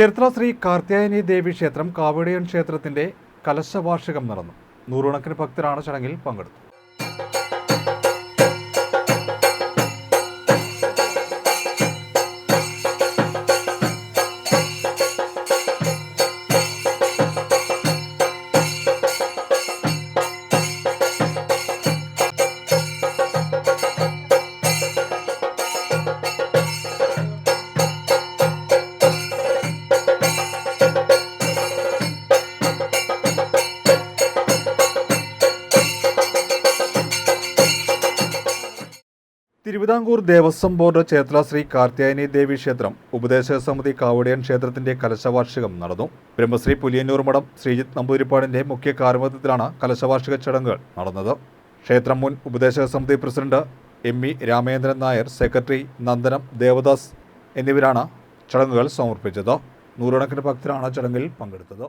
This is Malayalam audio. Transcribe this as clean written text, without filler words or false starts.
ചേർത്തല ശ്രീ കാർത്യായനി ദേവി ക്ഷേത്രം കാവടിയൻ ക്ഷേത്രത്തിന്റെ കലശവാർഷികം നടന്നു. നൂറുകണക്കിന് ഭക്തരാണ് ചടങ്ങിൽ പങ്കെടുത്തത്. തിരുവിതാംകൂർ ദേവസ്വം ബോർഡ് ചേർത്തല ശ്രീ കാർത്യായനി ദേവി ക്ഷേത്രം ഉപദേശക സമിതി കാവടിയൻ ക്ഷേത്രത്തിന്റെ കലശവാർഷികം നടന്നു. ബ്രഹ്മശ്രീ പുലിയന്നൂർ മഠം ശ്രീജിത്ത് നമ്പൂതിരിപ്പാടിന്റെ മുഖ്യ കാർമ്മികത്വത്തിലാണ് കലശവാർഷിക ചടങ്ങുകൾ നടന്നത്. ക്ഷേത്രം മുൻ ഉപദേശക സമിതി പ്രസിഡന്റ് എം.ഇ. രാമേന്ദ്രൻ നായർ, സെക്രട്ടറി നന്ദനം ദേവദാസ് എന്നിവരാണ് ചടങ്ങുകൾ സമർപ്പിച്ചത്. നൂറുകണക്കിന് ഭക്തരാണ് ചടങ്ങിൽ പങ്കെടുത്തത്.